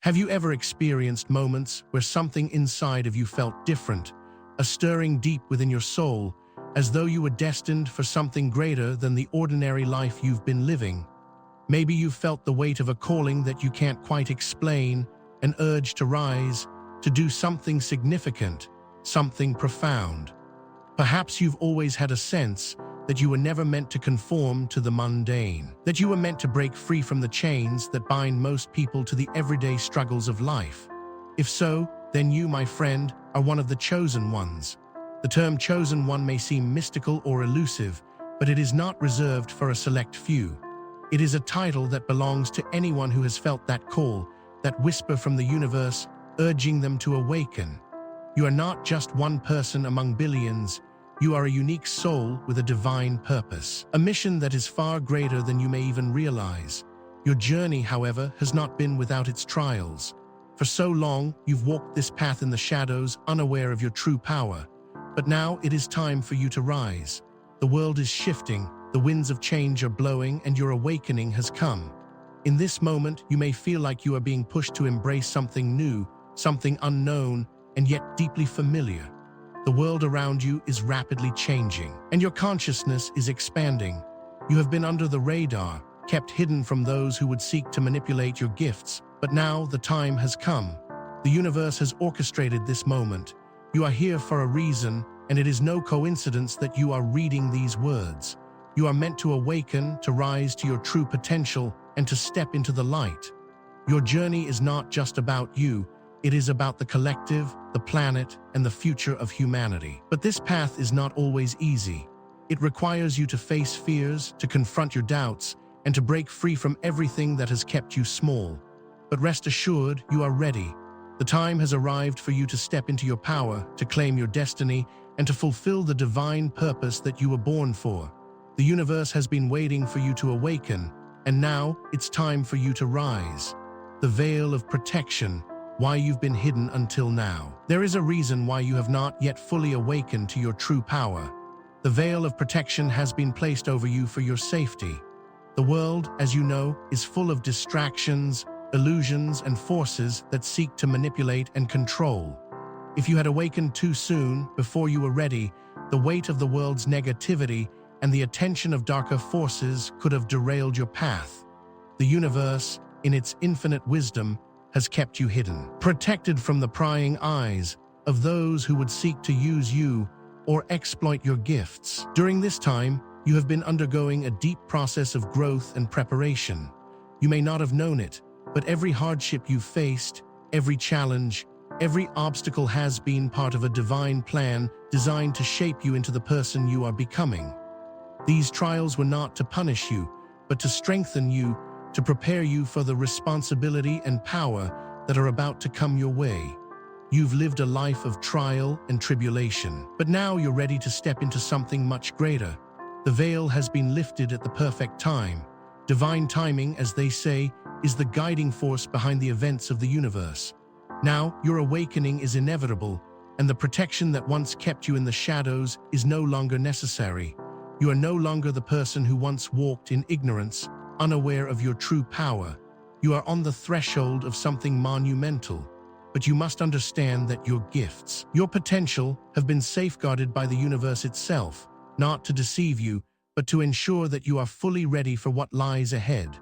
Have you ever experienced moments where something inside of you felt different, a stirring deep within your soul, as though you were destined for something greater than the ordinary life you've been living? Maybe you felt the weight of a calling that you can't quite explain, an urge to rise, to do something significant, something profound. Perhaps you've always had a sense that you were never meant to conform to the mundane, that you were meant to break free from the chains that bind most people to the everyday struggles of life. If so, then you, my friend, are one of the chosen ones. The term chosen one may seem mystical or elusive, but it is not reserved for a select few. It is a title that belongs to anyone who has felt that call, that whisper from the universe, urging them to awaken. You are not just one person among billions. You are a unique soul with a divine purpose, a mission that is far greater than you may even realize. Your journey, however, has not been without its trials. For so long, you've walked this path in the shadows, unaware of your true power. But now it is time for you to rise. The world is shifting, the winds of change are blowing, and your awakening has come. In this moment, you may feel like you are being pushed to embrace something new, something unknown, and yet deeply familiar. The world around you is rapidly changing, and your consciousness is expanding. You have been under the radar, kept hidden from those who would seek to manipulate your gifts, but now the time has come. The universe has orchestrated this moment. You are here for a reason, and it is no coincidence that you are reading these words. You are meant to awaken, to rise to your true potential, and to step into the light. Your journey is not just about you. It is about the collective, the planet, and the future of humanity. But this path is not always easy. It requires you to face fears, to confront your doubts, and to break free from everything that has kept you small. But rest assured, you are ready. The time has arrived for you to step into your power, to claim your destiny, and to fulfill the divine purpose that you were born for. The universe has been waiting for you to awaken, and now it's time for you to rise. The veil of protection, why you've been hidden until now. There is a reason why you have not yet fully awakened to your true power. The veil of protection has been placed over you for your safety. The world, as you know, is full of distractions, illusions, and forces that seek to manipulate and control. If you had awakened too soon, before you were ready, the weight of the world's negativity and the attention of darker forces could have derailed your path. The universe, in its infinite wisdom, has kept you hidden, protected from the prying eyes of those who would seek to use you or exploit your gifts. During this time, you have been undergoing a deep process of growth and preparation. You may not have known it, but every hardship you've faced, every challenge, every obstacle has been part of a divine plan designed to shape you into the person you are becoming. These trials were not to punish you, but to strengthen you, to prepare you for the responsibility and power that are about to come your way. You've lived a life of trial and tribulation, but now you're ready to step into something much greater. The veil has been lifted at the perfect time. Divine timing, as they say, is the guiding force behind the events of the universe. Now, your awakening is inevitable, and the protection that once kept you in the shadows is no longer necessary. You are no longer the person who once walked in ignorance, unaware of your true power. You are on the threshold of something monumental, but you must understand that your gifts, your potential, have been safeguarded by the universe itself, not to deceive you, but to ensure that you are fully ready for what lies ahead.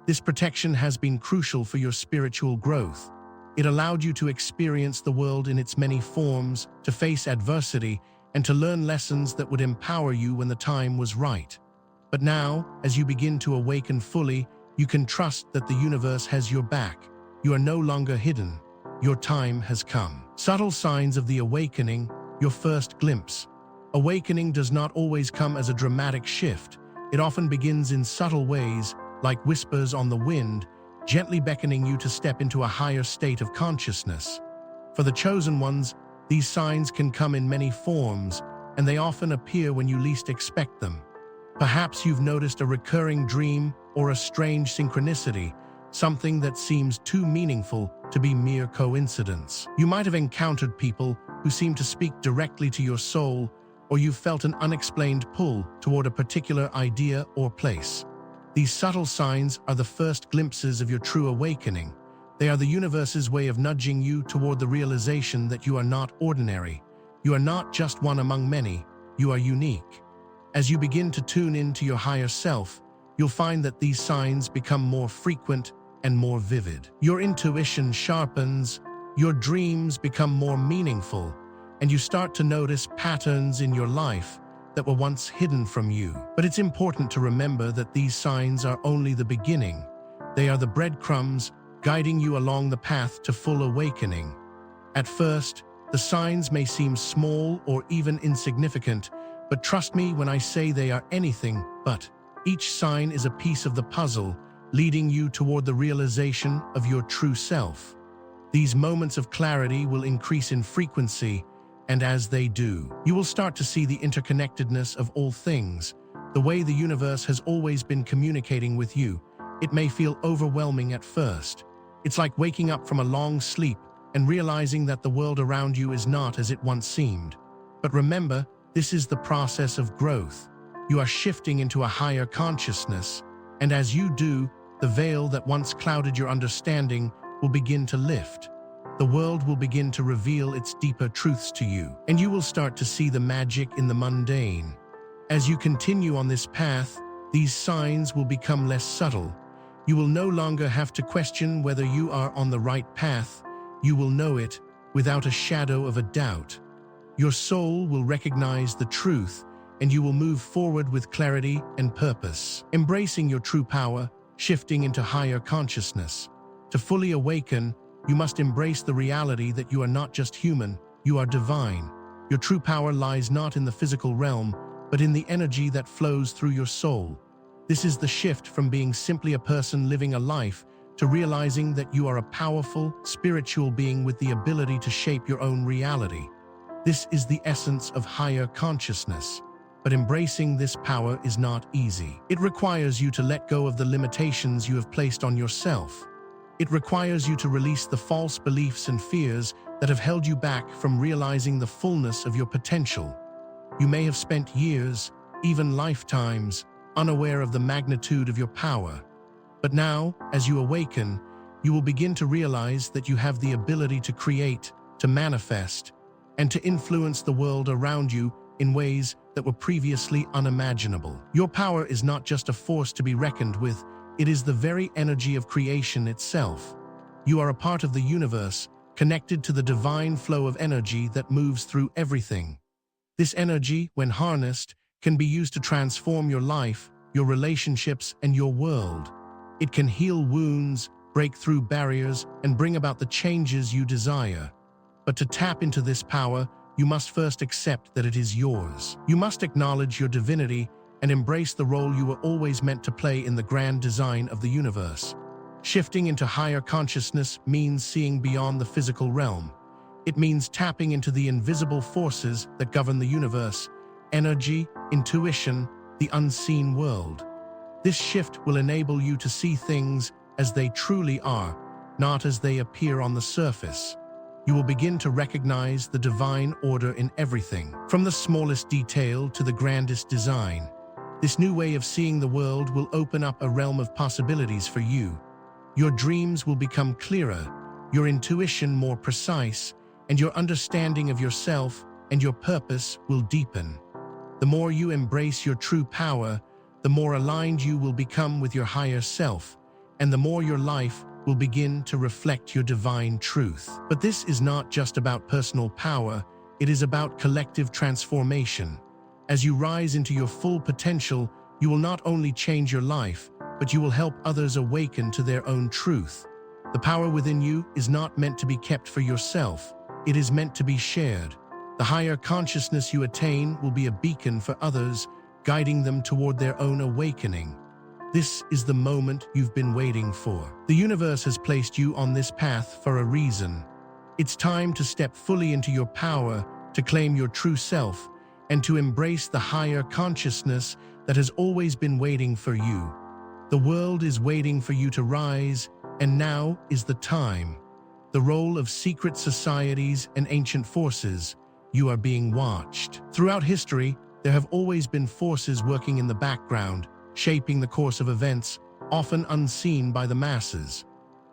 This protection has been crucial for your spiritual growth. It allowed you to experience the world in its many forms, to face adversity, and to learn lessons that would empower you when the time was right. But now, as you begin to awaken fully, you can trust that the universe has your back. You are no longer hidden. Your time has come. Subtle signs of the awakening, your first glimpse. Awakening does not always come as a dramatic shift. It often begins in subtle ways, like whispers on the wind, gently beckoning you to step into a higher state of consciousness. For the chosen ones, these signs can come in many forms, and they often appear when you least expect them. Perhaps you've noticed a recurring dream or a strange synchronicity, something that seems too meaningful to be mere coincidence. You might have encountered people who seem to speak directly to your soul, or you felt an unexplained pull toward a particular idea or place. These subtle signs are the first glimpses of your true awakening. They are the universe's way of nudging you toward the realization that you are not ordinary. You are not just one among many, you are unique. As you begin to tune into your higher self, you'll find that these signs become more frequent and more vivid. Your intuition sharpens, your dreams become more meaningful, and you start to notice patterns in your life that were once hidden from you. But it's important to remember that these signs are only the beginning. They are the breadcrumbs guiding you along the path to full awakening. At first, the signs may seem small or even insignificant, but trust me when I say they are anything but. Each sign is a piece of the puzzle, leading you toward the realization of your true self. These moments of clarity will increase in frequency, and as they do, you will start to see the interconnectedness of all things, the way the universe has always been communicating with you. It may feel overwhelming at first. It's like waking up from a long sleep and realizing that the world around you is not as it once seemed. But remember, this is the process of growth. You are shifting into a higher consciousness, and as you do, the veil that once clouded your understanding will begin to lift. The world will begin to reveal its deeper truths to you, and you will start to see the magic in the mundane. As you continue on this path, these signs will become less subtle. You will no longer have to question whether you are on the right path. You will know it without a shadow of a doubt. Your soul will recognize the truth, and you will move forward with clarity and purpose, embracing your true power, shifting into higher consciousness. To fully awaken, you must embrace the reality that you are not just human, you are divine. Your true power lies not in the physical realm, but in the energy that flows through your soul. This is the shift from being simply a person living a life to realizing that you are a powerful, spiritual being with the ability to shape your own reality. This is the essence of higher consciousness. But embracing this power is not easy. It requires you to let go of the limitations you have placed on yourself. It requires you to release the false beliefs and fears that have held you back from realizing the fullness of your potential. You may have spent years, even lifetimes, unaware of the magnitude of your power. But now, as you awaken, you will begin to realize that you have the ability to create, to manifest, and to influence the world around you in ways that were previously unimaginable. Your power is not just a force to be reckoned with, it is the very energy of creation itself. You are a part of the universe, connected to the divine flow of energy that moves through everything. This energy, when harnessed, can be used to transform your life, your relationships, and your world. It can heal wounds, break through barriers, and bring about the changes you desire. But to tap into this power, you must first accept that it is yours. You must acknowledge your divinity and embrace the role you were always meant to play in the grand design of the universe. Shifting into higher consciousness means seeing beyond the physical realm. It means tapping into the invisible forces that govern the universe, energy, intuition, the unseen world. This shift will enable you to see things as they truly are, not as they appear on the surface. You will begin to recognize the divine order in everything, from the smallest detail to the grandest design. This new way of seeing the world will open up a realm of possibilities for you. Your dreams will become clearer, your intuition more precise, and your understanding of yourself and your purpose will deepen. The more you embrace your true power, the more aligned you will become with your higher self, and the more your life will begin to reflect your divine truth. But this is not just about personal power, it is about collective transformation. As you rise into your full potential, you will not only change your life, but you will help others awaken to their own truth. The power within you is not meant to be kept for yourself, it is meant to be shared. The higher consciousness you attain will be a beacon for others, guiding them toward their own awakening. This is the moment you've been waiting for. The universe has placed you on this path for a reason. It's time to step fully into your power, to claim your true self, and to embrace the higher consciousness that has always been waiting for you. The world is waiting for you to rise, and now is the time. The role of secret societies and ancient forces, you are being watched. Throughout history, there have always been forces working in the background, shaping the course of events, often unseen by the masses.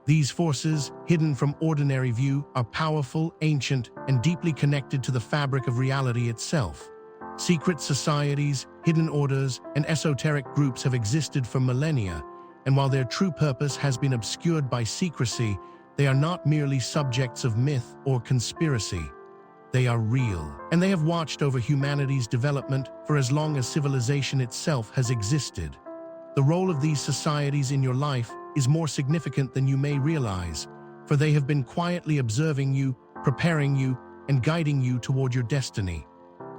These forces, hidden from ordinary view, are powerful, ancient, and deeply connected to the fabric of reality itself. Secret societies, hidden orders, and esoteric groups have existed for millennia, and while their true purpose has been obscured by secrecy, they are not merely subjects of myth or conspiracy. They are real, and they have watched over humanity's development for as long as civilization itself has existed. The role of these societies in your life is more significant than you may realize, for they have been quietly observing you, preparing you, and guiding you toward your destiny.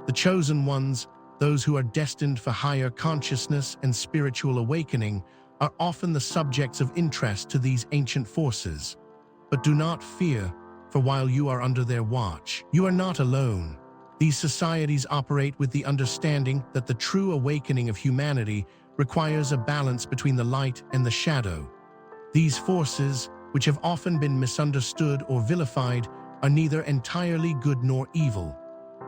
The chosen ones, those who are destined for higher consciousness and spiritual awakening, are often the subjects of interest to these ancient forces. But do not fear, for while you are under their watch, you are not alone. These societies operate with the understanding that the true awakening of humanity requires a balance between the light and the shadow. These forces, which have often been misunderstood or vilified, are neither entirely good nor evil.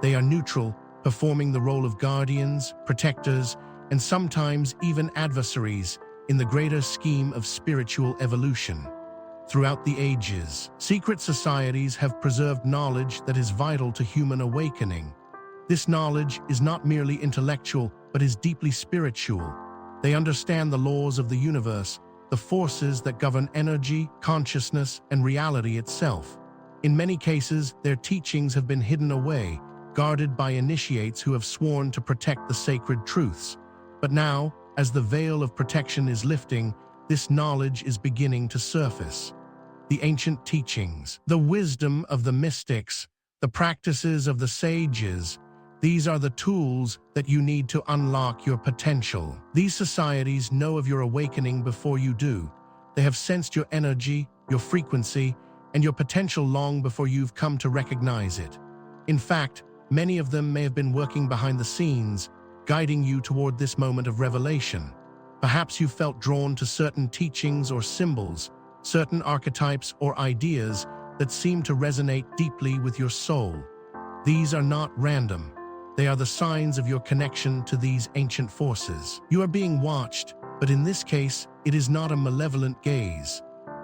They are neutral, performing the role of guardians, protectors, and sometimes even adversaries in the greater scheme of spiritual evolution. Throughout the ages, secret societies have preserved knowledge that is vital to human awakening. This knowledge is not merely intellectual, but is deeply spiritual. They understand the laws of the universe, the forces that govern energy, consciousness, and reality itself. In many cases, their teachings have been hidden away, guarded by initiates who have sworn to protect the sacred truths. But now, as the veil of protection is lifting, this knowledge is beginning to surface. The ancient teachings, the wisdom of the mystics, the practices of the sages, these are the tools that you need to unlock your potential. These societies know of your awakening before you do. They have sensed your energy, your frequency, and your potential long before you've come to recognize it. In fact, many of them may have been working behind the scenes, guiding you toward this moment of revelation. Perhaps you felt drawn to certain teachings or symbols, certain archetypes or ideas that seem to resonate deeply with your soul. These are not random. They are the signs of your connection to these ancient forces. You are being watched, but in this case, it is not a malevolent gaze.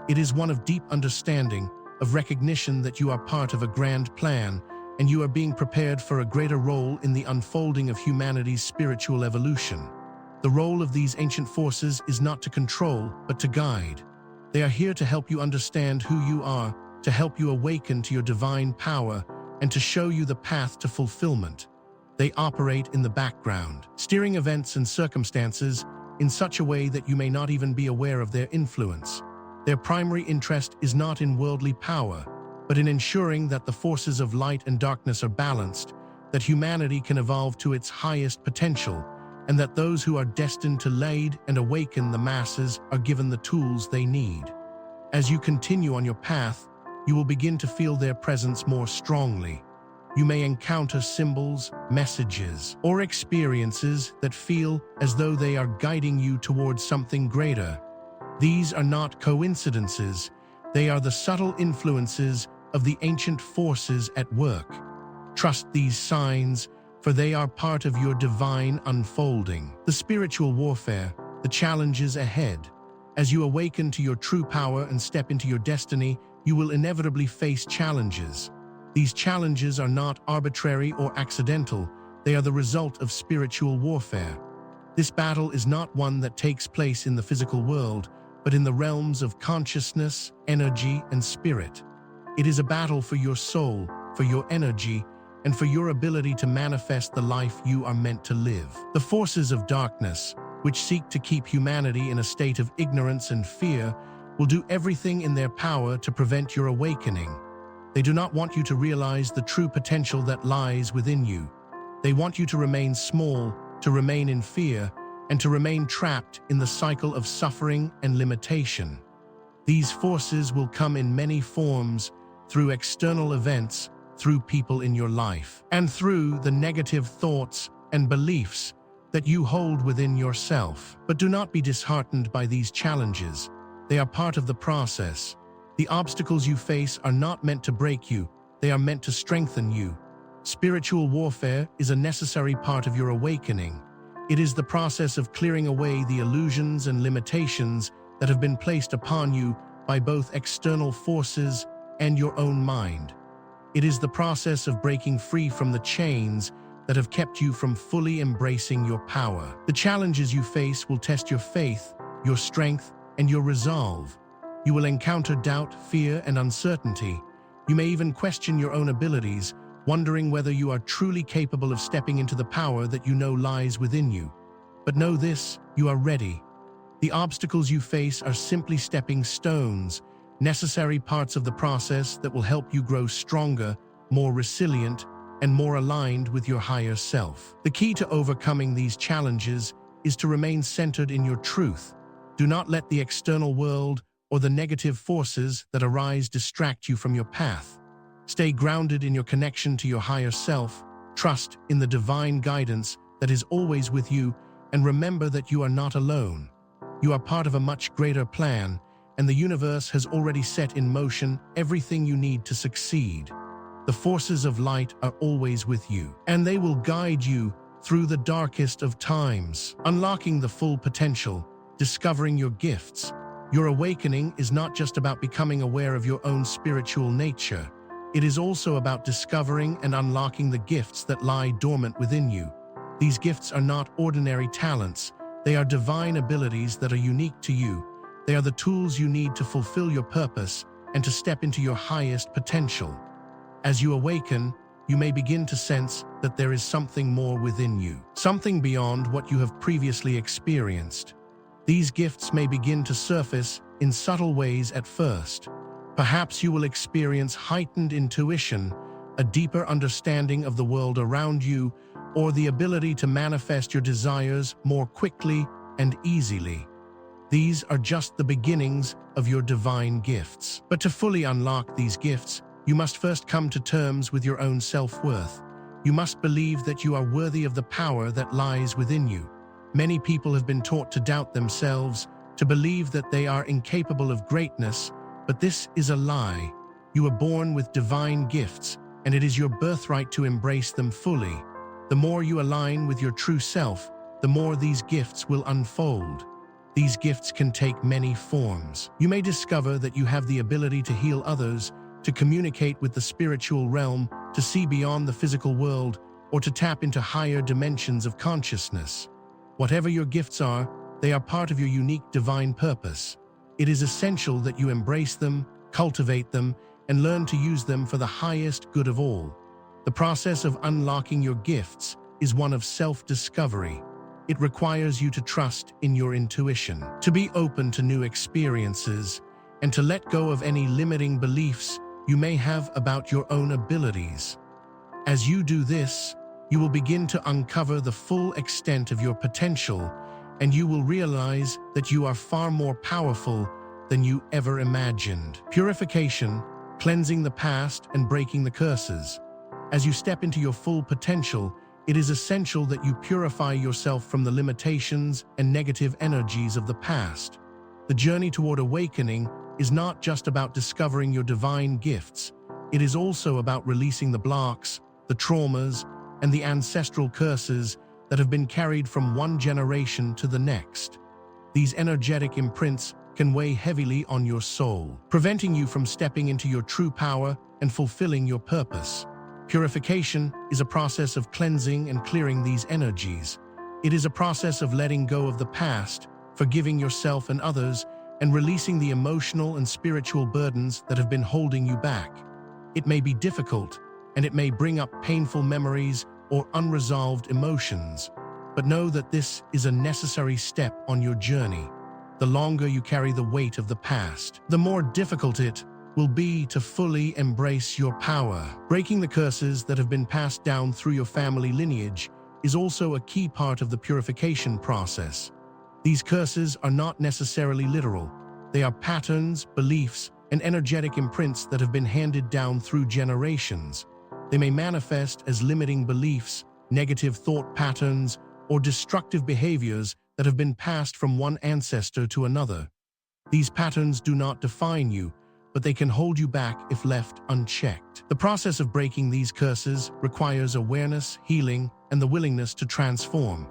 It is one of deep understanding, of recognition that you are part of a grand plan, and you are being prepared for a greater role in the unfolding of humanity's spiritual evolution. The role of these ancient forces is not to control, but to guide. They are here to help you understand who you are, to help you awaken to your divine power, and to show you the path to fulfillment. They operate in the background, steering events and circumstances in such a way that you may not even be aware of their influence. Their primary interest is not in worldly power, but in ensuring that the forces of light and darkness are balanced, that humanity can evolve to its highest potential, and that those who are destined to lead and awaken the masses are given the tools they need. As you continue on your path, you will begin to feel their presence more strongly. You may encounter symbols, messages, or experiences that feel as though they are guiding you towards something greater. These are not coincidences. They are the subtle influences of the ancient forces at work. Trust these signs, for they are part of your divine unfolding. The spiritual warfare, the challenges ahead. As you awaken to your true power and step into your destiny, you will inevitably face challenges. These challenges are not arbitrary or accidental. They are the result of spiritual warfare. This battle is not one that takes place in the physical world, but in the realms of consciousness, energy, and spirit. It is a battle for your soul, for your energy, and for your ability to manifest the life you are meant to live. The forces of darkness, which seek to keep humanity in a state of ignorance and fear, will do everything in their power to prevent your awakening. They do not want you to realize the true potential that lies within you. They want you to remain small, to remain in fear, and to remain trapped in the cycle of suffering and limitation. These forces will come in many forms, through external events, through people in your life, and through the negative thoughts and beliefs that you hold within yourself. But do not be disheartened by these challenges. They are part of the process. The obstacles you face are not meant to break you, they are meant to strengthen you. Spiritual warfare is a necessary part of your awakening. It is the process of clearing away the illusions and limitations that have been placed upon you by both external forces and your own mind. It is the process of breaking free from the chains that have kept you from fully embracing your power. The challenges you face will test your faith, your strength, and your resolve. You will encounter doubt, fear, and uncertainty. You may even question your own abilities, wondering whether you are truly capable of stepping into the power that you know lies within you. But know this, you are ready. The obstacles you face are simply stepping stones, necessary parts of the process that will help you grow stronger, more resilient, and more aligned with your higher self. The key to overcoming these challenges is to remain centered in your truth. Do not let the external world or the negative forces that arise distract you from your path. Stay grounded in your connection to your higher self, trust in the divine guidance that is always with you, and remember that you are not alone. You are part of a much greater plan, and the universe has already set in motion everything you need to succeed. The forces of light are always with you, and they will guide you through the darkest of times. Unlocking the full potential, discovering your gifts. Your awakening is not just about becoming aware of your own spiritual nature. It is also about discovering and unlocking the gifts that lie dormant within you. These gifts are not ordinary talents. They are divine abilities that are unique to you. They are the tools you need to fulfill your purpose and to step into your highest potential. As you awaken, you may begin to sense that there is something more within you, something beyond what you have previously experienced. These gifts may begin to surface in subtle ways at first. Perhaps you will experience heightened intuition, a deeper understanding of the world around you, or the ability to manifest your desires more quickly and easily. These are just the beginnings of your divine gifts. But to fully unlock these gifts, you must first come to terms with your own self-worth. You must believe that you are worthy of the power that lies within you. Many people have been taught to doubt themselves, to believe that they are incapable of greatness, but this is a lie. You were born with divine gifts, and it is your birthright to embrace them fully. The more you align with your true self, the more these gifts will unfold. These gifts can take many forms. You may discover that you have the ability to heal others, to communicate with the spiritual realm, to see beyond the physical world, or to tap into higher dimensions of consciousness. Whatever your gifts are, they are part of your unique divine purpose. It is essential that you embrace them, cultivate them, and learn to use them for the highest good of all. The process of unlocking your gifts is one of self-discovery. It requires you to trust in your intuition, to be open to new experiences, and to let go of any limiting beliefs you may have about your own abilities. As you do this, you will begin to uncover the full extent of your potential, and you will realize that you are far more powerful than you ever imagined. Purification, cleansing the past and breaking the curses. As you step into your full potential, it is essential that you purify yourself from the limitations and negative energies of the past. The journey toward awakening is not just about discovering your divine gifts. It is also about releasing the blocks, the traumas, and the ancestral curses that have been carried from one generation to the next. These energetic imprints can weigh heavily on your soul, preventing you from stepping into your true power and fulfilling your purpose. Purification is a process of cleansing and clearing these energies. It is a process of letting go of the past, forgiving yourself and others, and releasing the emotional and spiritual burdens that have been holding you back. It may be difficult, and it may bring up painful memories or unresolved emotions, but know that this is a necessary step on your journey. The longer you carry the weight of the past, the more difficult it will be to fully embrace your power. Breaking the curses that have been passed down through your family lineage is also a key part of the purification process. These curses are not necessarily literal. They are patterns, beliefs, and energetic imprints that have been handed down through generations. They may manifest as limiting beliefs, negative thought patterns, or destructive behaviors that have been passed from one ancestor to another. These patterns do not define you, but they can hold you back if left unchecked. The process of breaking these curses requires awareness, healing, and the willingness to transform.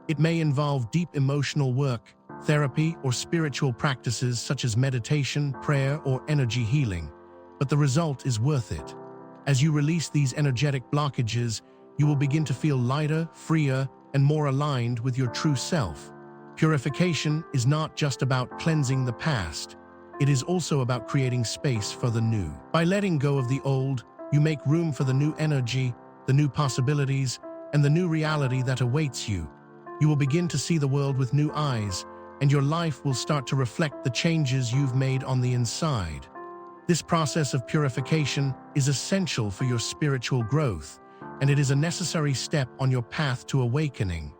It may involve deep emotional work, therapy, or spiritual practices such as meditation, prayer, or energy healing, but the result is worth it. As you release these energetic blockages, you will begin to feel lighter, freer, and more aligned with your true self. Purification is not just about cleansing the past. It is also about creating space for the new. By letting go of the old, you make room for the new energy, the new possibilities, and the new reality that awaits you. You will begin to see the world with new eyes, and your life will start to reflect the changes you've made on the inside. This process of purification is essential for your spiritual growth, and it is a necessary step on your path to awakening.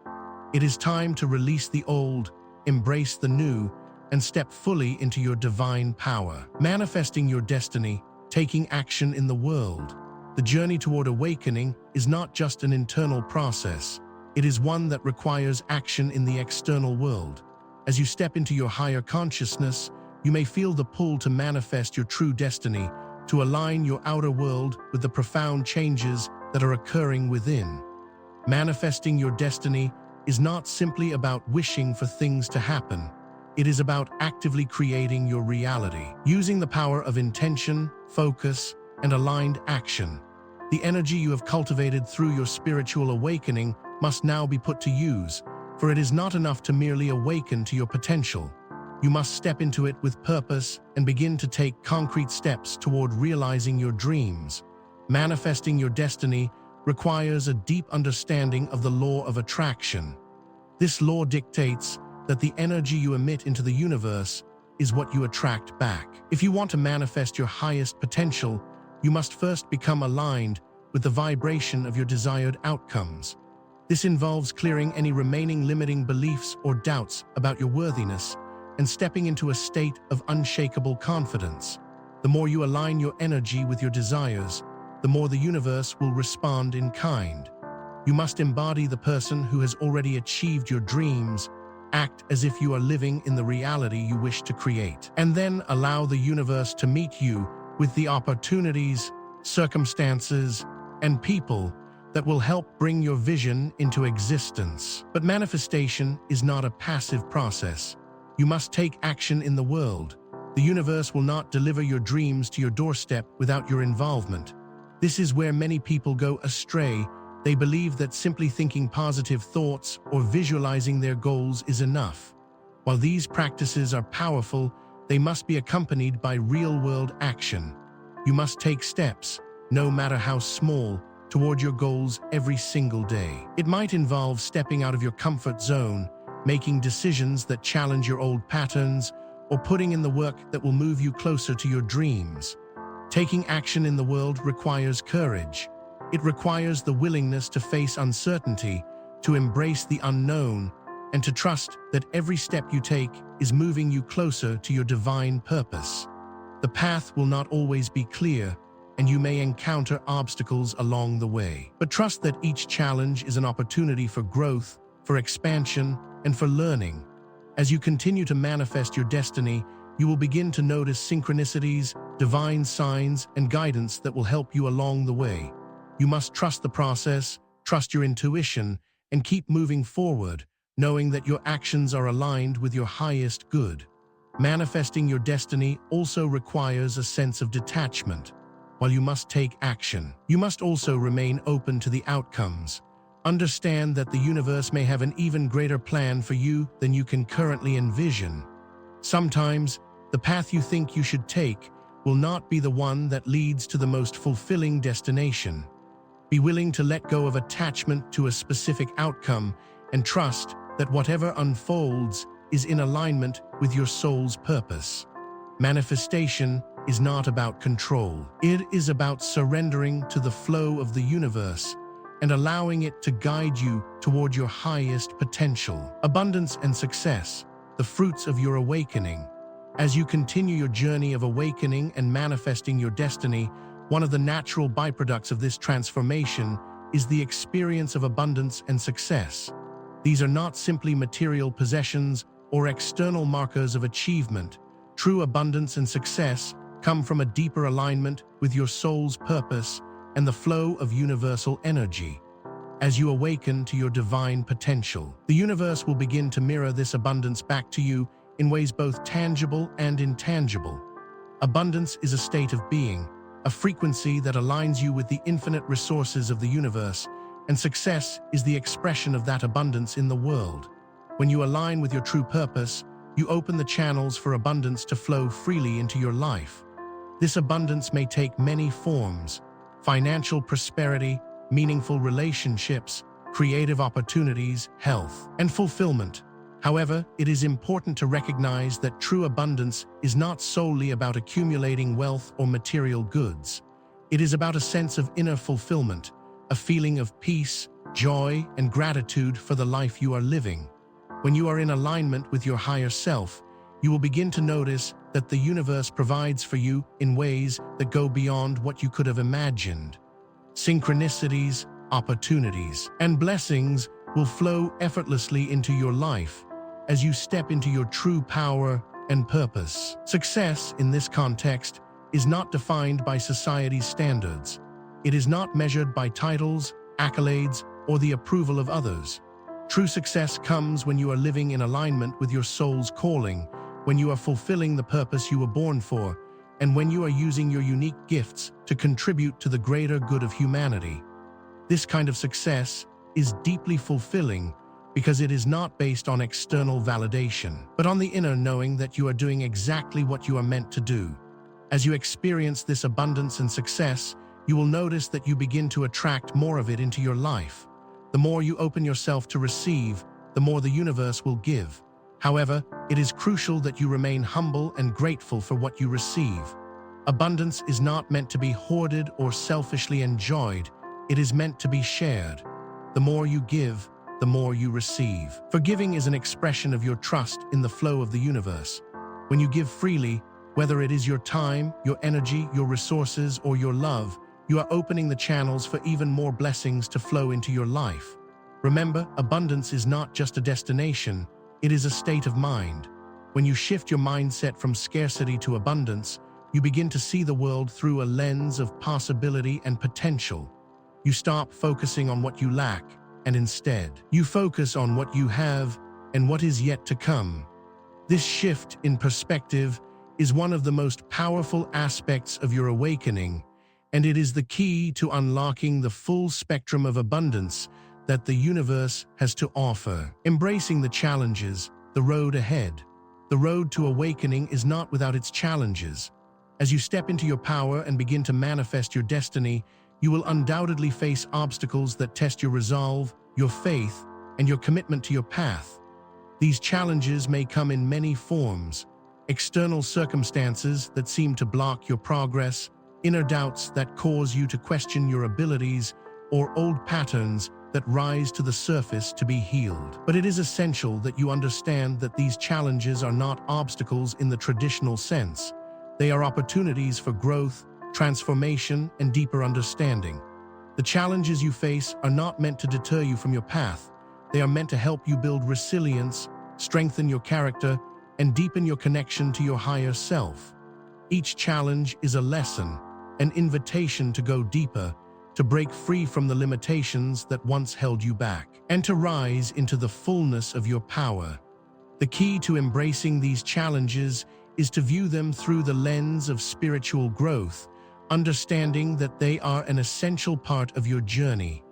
It is time to release the old, embrace the new, and step fully into your divine power. Manifesting your destiny, taking action in the world. The journey toward awakening is not just an internal process. It is one that requires action in the external world. As you step into your higher consciousness, you may feel the pull to manifest your true destiny, to align your outer world with the profound changes that are occurring within. Manifesting your destiny is not simply about wishing for things to happen. It is about actively creating your reality, using the power of intention, focus, and aligned action. The energy you have cultivated through your spiritual awakening must now be put to use, for it is not enough to merely awaken to your potential. You must step into it with purpose and begin to take concrete steps toward realizing your dreams. Manifesting your destiny requires a deep understanding of the law of attraction. This law dictates that the energy you emit into the universe is what you attract back. If you want to manifest your highest potential, you must first become aligned with the vibration of your desired outcomes. This involves clearing any remaining limiting beliefs or doubts about your worthiness and stepping into a state of unshakable confidence. The more you align your energy with your desires, the more the universe will respond in kind. You must embody the person who has already achieved your dreams, act as if you are living in the reality you wish to create, and then allow the universe to meet you with the opportunities, circumstances, and people that will help bring your vision into existence. But manifestation is not a passive process. You must take action in the world. The universe will not deliver your dreams to your doorstep without your involvement. This is where many people go astray. They believe that simply thinking positive thoughts or visualizing their goals is enough. While these practices are powerful, they must be accompanied by real-world action. You must take steps, no matter how small, toward your goals every single day. It might involve stepping out of your comfort zone, making decisions that challenge your old patterns, or putting in the work that will move you closer to your dreams. Taking action in the world requires courage. It requires the willingness to face uncertainty, to embrace the unknown, and to trust that every step you take is moving you closer to your divine purpose. The path will not always be clear, and you may encounter obstacles along the way. But trust that each challenge is an opportunity for growth, for expansion, and for learning. As you continue to manifest your destiny, you will begin to notice synchronicities, divine signs, and guidance that will help you along the way. You must trust the process, trust your intuition, and keep moving forward, knowing that your actions are aligned with your highest good. Manifesting your destiny also requires a sense of detachment. While you must take action, you must also remain open to the outcomes. Understand that the universe may have an even greater plan for you than you can currently envision. Sometimes, the path you think you should take will not be the one that leads to the most fulfilling destination. Be willing to let go of attachment to a specific outcome and trust that whatever unfolds is in alignment with your soul's purpose. Manifestation is not about control. It is about surrendering to the flow of the universe and allowing it to guide you toward your highest potential. Abundance and success, the fruits of your awakening. As you continue your journey of awakening and manifesting your destiny, one of the natural byproducts of this transformation is the experience of abundance and success. These are not simply material possessions or external markers of achievement. True abundance and success come from a deeper alignment with your soul's purpose and the flow of universal energy. as you awaken to your divine potential. The universe will begin to mirror this abundance back to you in ways both tangible and intangible. Abundance is a state of being, a frequency that aligns you with the infinite resources of the universe, and success is the expression of that abundance in the world. When you align with your true purpose, you open the channels for abundance to flow freely into your life. This abundance may take many forms: financial prosperity, meaningful relationships, creative opportunities, health, and fulfillment. However, it is important to recognize that true abundance is not solely about accumulating wealth or material goods. It is about a sense of inner fulfillment, a feeling of peace, joy, and gratitude for the life you are living. When you are in alignment with your higher self, you will begin to notice that the universe provides for you in ways that go beyond what you could have imagined. Synchronicities, opportunities, and blessings will flow effortlessly into your life as you step into your true power and purpose. Success, in this context, is not defined by society's standards. It is not measured by titles, accolades, or the approval of others. True success comes when you are living in alignment with your soul's calling, when you are fulfilling the purpose you were born for, and when you are using your unique gifts to contribute to the greater good of humanity. This kind of success is deeply fulfilling because it is not based on external validation, but on the inner knowing that you are doing exactly what you are meant to do. As you experience this abundance and success, you will notice that you begin to attract more of it into your life. The more you open yourself to receive, the more the universe will give. However, it is crucial that you remain humble and grateful for what you receive. Abundance is not meant to be hoarded or selfishly enjoyed. It is meant to be shared. The more you give, the more you receive. Forgiving is an expression of your trust in the flow of the universe. When you give freely, whether it is your time, your energy, your resources, or your love, you are opening the channels for even more blessings to flow into your life. Remember, abundance is not just a destination, it is a state of mind. When you shift your mindset from scarcity to abundance, you begin to see the world through a lens of possibility and potential. You stop focusing on what you lack, and instead, you focus on what you have and what is yet to come. This shift in perspective is one of the most powerful aspects of your awakening, and it is the key to unlocking the full spectrum of abundance that the universe has to offer. Embracing the challenges, the road ahead. The road to awakening is not without its challenges. As you step into your power and begin to manifest your destiny, you will undoubtedly face obstacles that test your resolve, your faith, and your commitment to your path. These challenges may come in many forms: external circumstances that seem to block your progress, inner doubts that cause you to question your abilities, or old patterns that rise to the surface to be healed. But it is essential that you understand that these challenges are not obstacles in the traditional sense. They are opportunities for growth, transformation, and deeper understanding. The challenges you face are not meant to deter you from your path. They are meant to help you build resilience, strengthen your character, and deepen your connection to your higher self. Each challenge is a lesson, an invitation to go deeper, to break free from the limitations that once held you back, and to rise into the fullness of your power. The key to embracing these challenges is to view them through the lens of spiritual growth, understanding that they are an essential part of your journey.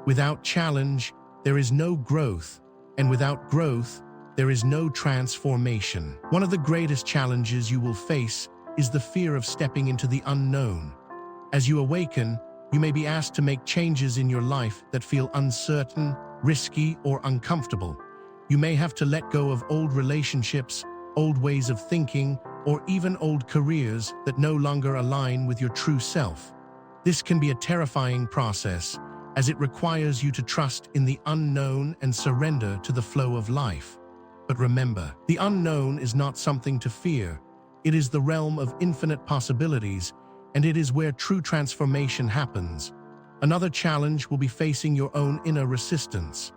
Without challenge, there is no growth, and without growth, there is no transformation. One of the greatest challenges you will face is the fear of stepping into the unknown. As you awaken, you may be asked to make changes in your life that feel uncertain, risky, or uncomfortable. You may have to let go of old relationships, old ways of thinking, or even old careers that no longer align with your true self. This can be a terrifying process, as it requires you to trust in the unknown and surrender to the flow of life. But remember, the unknown is not something to fear. It is the realm of infinite possibilities, and it is where true transformation happens. Another challenge will be facing your own inner resistance.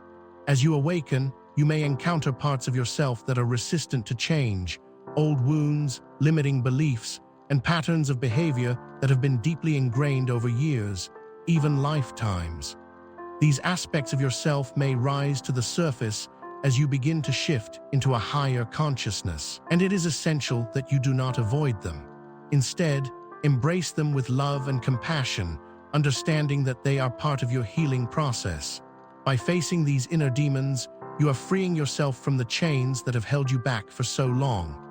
As you awaken, you may encounter parts of yourself that are resistant to change, old wounds, limiting beliefs, and patterns of behavior that have been deeply ingrained over years, even lifetimes. These aspects of yourself may rise to the surface as you begin to shift into a higher consciousness, and it is essential that you do not avoid them. Instead, embrace them with love and compassion, understanding that they are part of your healing process. By facing these inner demons, you are freeing yourself from the chains that have held you back for so long.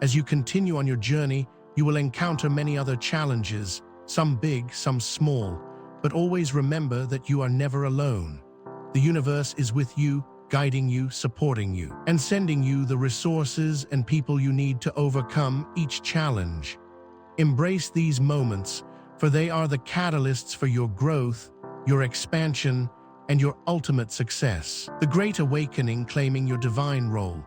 As you continue on your journey, you will encounter many other challenges, some big, some small, but always remember that you are never alone. The universe is with you, guiding you, supporting you, and sending you the resources and people you need to overcome each challenge. Embrace these moments, for they are the catalysts for your growth, your expansion, and your ultimate success. The Great Awakening, claiming your divine role.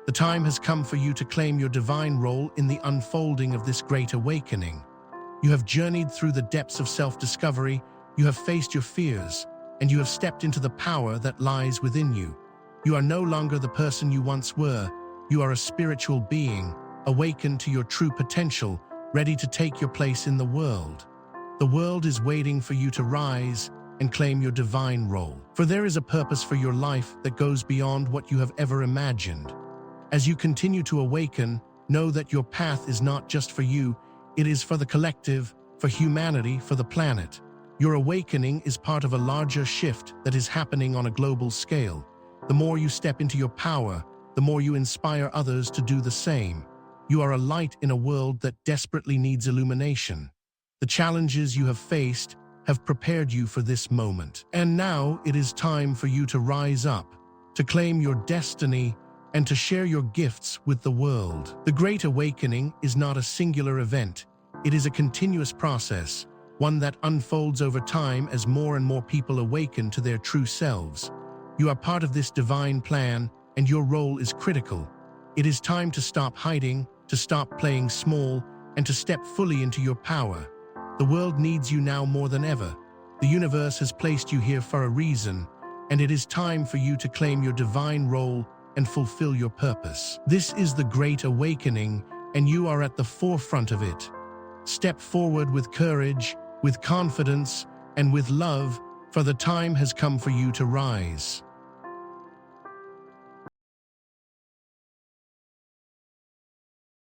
The time has come for you to claim your divine role in the unfolding of this Great Awakening. You have journeyed through the depths of self-discovery, you have faced your fears, and you have stepped into the power that lies within you. You are no longer the person you once were. You are a spiritual being, awakened to your true potential, ready to take your place in the world. The world is waiting for you to rise and claim your divine role, for there is a purpose for your life that goes beyond what you have ever imagined. As you continue to awaken, know that your path is not just for you, it is for the collective, for humanity, for the planet. Your awakening is part of a larger shift that is happening on a global scale. The more you step into your power, the more you inspire others to do the same. You are a light in a world that desperately needs illumination. The challenges you have faced have prepared you for this moment. And now it is time for you to rise up, to claim your destiny, and to share your gifts with the world. The Great Awakening is not a singular event. It is a continuous process, one that unfolds over time as more and more people awaken to their true selves. You are part of this divine plan, and your role is critical. It is time to stop hiding, to stop playing small, and to step fully into your power. The world needs you now more than ever. The universe has placed you here for a reason, and it is time for you to claim your divine role and fulfill your purpose. This is the Great Awakening, and you are at the forefront of it. Step forward with courage, with confidence, and with love, for the time has come for you to rise.